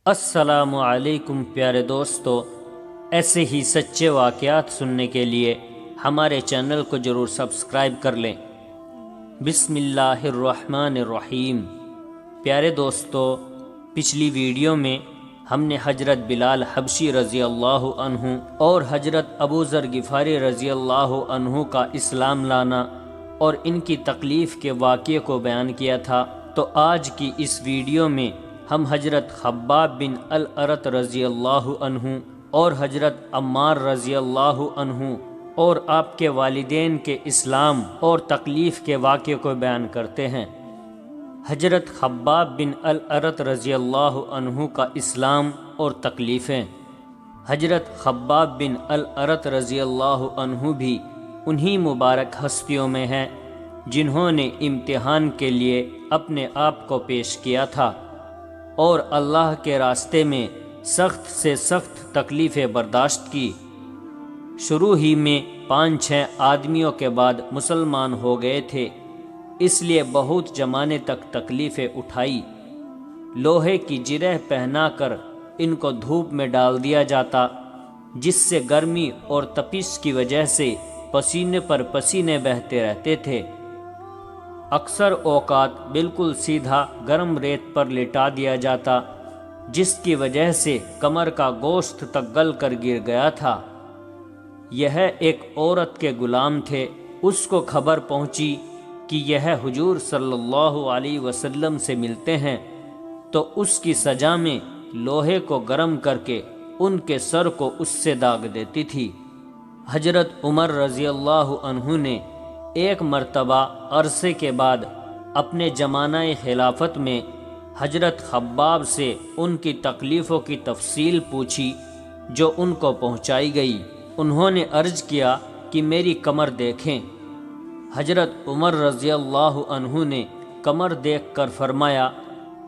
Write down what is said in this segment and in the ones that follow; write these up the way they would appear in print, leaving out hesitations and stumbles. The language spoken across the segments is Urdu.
السلام علیکم پیارے دوستو، ایسے ہی سچے واقعات سننے کے لیے ہمارے چینل کو ضرور سبسکرائب کر لیں۔ بسم اللہ الرحمن الرحیم۔ پیارے دوستو، پچھلی ویڈیو میں ہم نے حضرت بلال حبشی رضی اللہ عنہ اور حضرت ابو ذر غفاری رضی اللہ عنہ کا اسلام لانا اور ان کی تکلیف کے واقعے کو بیان کیا تھا۔ تو آج کی اس ویڈیو میں ہم حضرت خباب بن الارت رضی اللہ عنہ اور حضرت عمار رضی اللہ عنہ اور آپ کے والدین کے اسلام اور تکلیف کے واقعے کو بیان کرتے ہیں۔ حضرت خباب بن الارت رضی اللہ عنہ کا اسلام اور تکلیفیں۔ حضرت خباب بن الارت رضی اللہ عنہ بھی انہی مبارک ہستیوں میں ہیں جنہوں نے امتحان کے لیے اپنے آپ کو پیش کیا تھا اور اللہ کے راستے میں سخت سے سخت تکلیفیں برداشت کی۔ شروع ہی میں 5-6 آدمیوں کے بعد مسلمان ہو گئے تھے، اس لیے بہت زمانے تک تکلیفیں اٹھائی۔ لوہے کی جرح پہنا کر ان کو دھوپ میں ڈال دیا جاتا، جس سے گرمی اور تپش کی وجہ سے پسینے پر پسینے بہتے رہتے تھے۔ اکثر اوقات بالکل سیدھا گرم ریت پر لٹا دیا جاتا، جس کی وجہ سے کمر کا گوشت تک گل کر گر گیا تھا۔ یہ ایک عورت کے غلام تھے، اس کو خبر پہنچی کہ یہ حضور صلی اللہ علیہ وسلم سے ملتے ہیں، تو اس کی سزا میں لوہے کو گرم کر کے ان کے سر کو اس سے داغ دیتی تھی۔ حضرت عمر رضی اللہ عنہ نے ایک مرتبہ عرصے کے بعد اپنے زمانہ خلافت میں حضرت خباب سے ان کی تکلیفوں کی تفصیل پوچھی، جو ان کو پہنچائی گئی۔ انہوں نے عرض کیا کہ میری کمر دیکھیں۔ حضرت عمر رضی اللہ عنہ نے کمر دیکھ کر فرمایا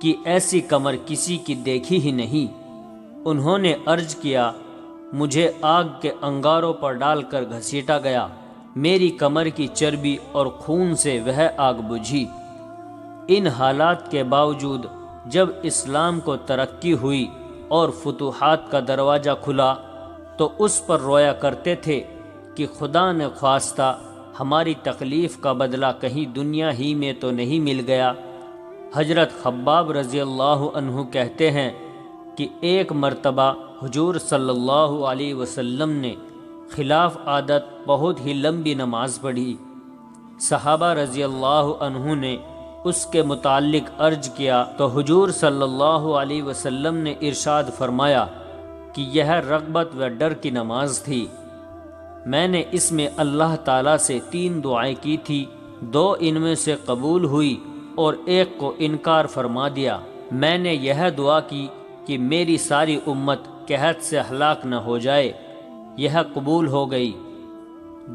کہ ایسی کمر کسی کی دیکھی ہی نہیں۔ انہوں نے عرض کیا، مجھے آگ کے انگاروں پر ڈال کر گھسیٹا گیا، میری کمر کی چربی اور خون سے وہ آگ بجھی۔ ان حالات کے باوجود جب اسلام کو ترقی ہوئی اور فتوحات کا دروازہ کھلا تو اس پر رویا کرتے تھے کہ خدا نے خواستہ ہماری تکلیف کا بدلہ کہیں دنیا ہی میں تو نہیں مل گیا۔ حضرت خباب رضی اللہ عنہ کہتے ہیں کہ ایک مرتبہ حضور صلی اللہ علیہ وسلم نے خلاف عادت بہت ہی لمبی نماز پڑھی۔ صحابہ رضی اللہ عنہ نے اس کے متعلق عرض کیا تو حضور صلی اللہ علیہ وسلم نے ارشاد فرمایا کہ یہ رغبت و ڈر کی نماز تھی۔ میں نے اس میں اللہ تعالیٰ سے 3 دعائیں کی تھی، 2 ان میں سے قبول ہوئی اور ایک کو انکار فرما دیا۔ میں نے یہ دعا کی کہ میری ساری امت قحط سے ہلاک نہ ہو جائے، یہ قبول ہو گئی۔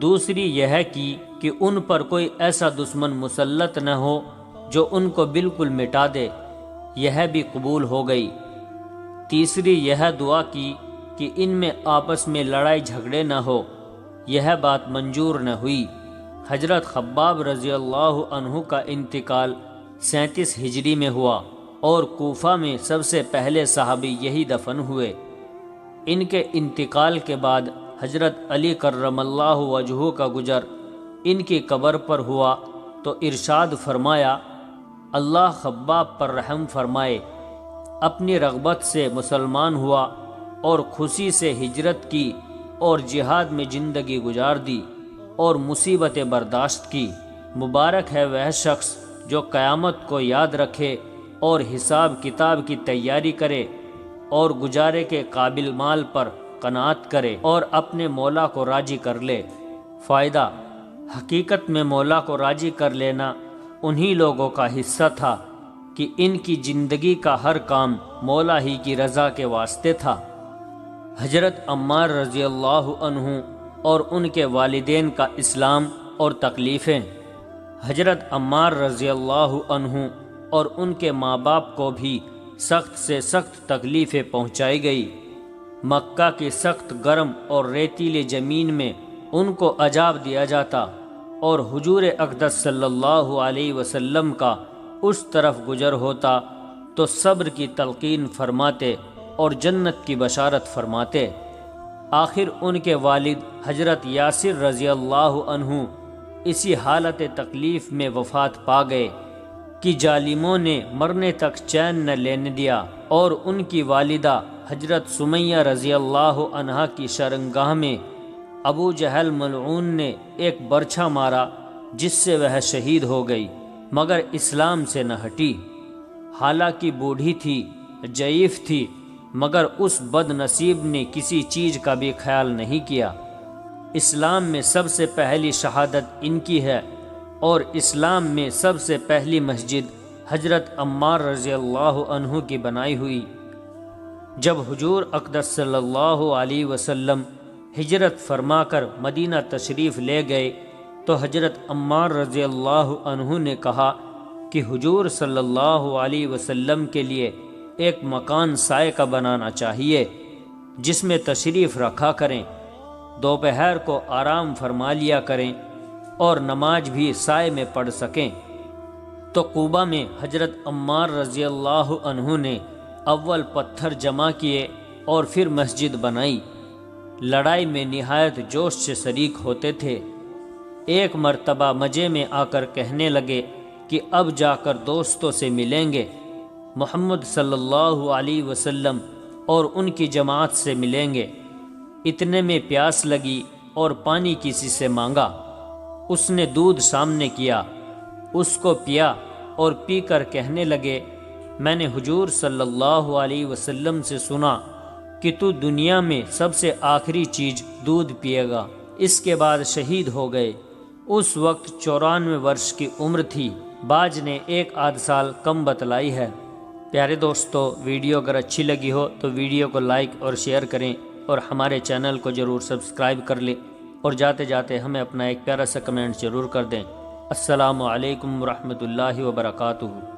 دوسری یہ کی کہ ان پر کوئی ایسا دشمن مسلط نہ ہو جو ان کو بالکل مٹا دے، یہ بھی قبول ہو گئی۔ تیسری یہ دعا کی کہ ان میں آپس میں لڑائی جھگڑے نہ ہو، یہ بات منظور نہ ہوئی۔ حضرت خباب رضی اللہ عنہ کا انتقال 37 ہجری میں ہوا اور کوفہ میں سب سے پہلے صحابی یہی دفن ہوئے۔ ان کے انتقال کے بعد حضرت علی کرم اللہ وجہہ کا گزر ان کی قبر پر ہوا تو ارشاد فرمایا، اللہ خباب پر رحم فرمائے، اپنی رغبت سے مسلمان ہوا اور خوشی سے ہجرت کی اور جہاد میں زندگی گزار دی اور مصیبتیں برداشت کی۔ مبارک ہے وہ شخص جو قیامت کو یاد رکھے اور حساب کتاب کی تیاری کرے اور گزارے کے قابل مال پر قناعت کرے اور اپنے مولا کو راضی کر لے۔ فائدہ: حقیقت میں مولا کو راضی کر لینا انہی لوگوں کا حصہ تھا کہ ان کی زندگی کا ہر کام مولا ہی کی رضا کے واسطے تھا۔ حضرت عمار رضی اللہ عنہ اور ان کے والدین کا اسلام اور تکلیفیں۔ حضرت عمار رضی اللہ عنہ اور ان کے ماں باپ کو بھی سخت سے سخت تکلیفیں پہنچائی گئی۔ مکہ کی سخت گرم اور ریتیلی زمین میں ان کو عذاب دیا جاتا اور حضور اقدس صلی اللہ علیہ وسلم کا اس طرف گزر ہوتا تو صبر کی تلقین فرماتے اور جنت کی بشارت فرماتے۔ آخر ان کے والد حضرت یاسر رضی اللہ عنہ اسی حالت تکلیف میں وفات پا گئے کہ ظالموں نے مرنے تک چین نہ لینے دیا، اور ان کی والدہ حضرت سمیہ رضی اللہ عنہا کی شرمگاہ میں ابو جہل ملعون نے ایک برچھا مارا، جس سے وہ شہید ہو گئی، مگر اسلام سے نہ ہٹی۔ حالانکہ بوڑھی تھی، ضعیف تھی، مگر اس بد نصیب نے کسی چیز کا بھی خیال نہیں کیا۔ اسلام میں سب سے پہلی شہادت ان کی ہے، اور اسلام میں سب سے پہلی مسجد حضرت عمار رضی اللہ عنہ کی بنائی ہوئی۔ جب حضور اقدس صلی اللہ علیہ وسلم ہجرت فرما کر مدینہ تشریف لے گئے تو حضرت عمار رضی اللہ عنہ نے کہا کہ حضور صلی اللہ علیہ وسلم کے لیے ایک مکان سائے کا بنانا چاہیے جس میں تشریف رکھا کریں، دوپہر کو آرام فرما لیا کریں اور نماز بھی سائے میں پڑھ سکیں۔ تو قباء میں حضرت عمار رضی اللہ عنہ نے اول پتھر جمع کیے اور پھر مسجد بنائی۔ لڑائی میں نہایت جوش سے شریک ہوتے تھے۔ ایک مرتبہ مجے میں آ کر کہنے لگے کہ اب جا کر دوستوں سے ملیں گے، محمد صلی اللہ علیہ وسلم اور ان کی جماعت سے ملیں گے۔ اتنے میں پیاس لگی اور پانی کسی سے مانگا۔ اس نے دودھ سامنے کیا، اس کو پیا اور پی کر کہنے لگے، میں نے حضور صلی اللہ علیہ وسلم سے سنا کہ تو دنیا میں سب سے آخری چیز دودھ پیے گا۔ اس کے بعد شہید ہو گئے۔ اس وقت 94 ورش کی عمر تھی۔ بعض نے 1 سال کم بتلائی ہے۔ پیارے دوستو، ویڈیو اگر اچھی لگی ہو تو ویڈیو کو لائک اور شیئر کریں، اور ہمارے چینل کو ضرور سبسکرائب کر لیں، اور جاتے جاتے ہمیں اپنا ایک پیارا سا کمنٹ ضرور کر دیں۔ السلام علیکم ورحمۃ اللہ وبرکاتہ۔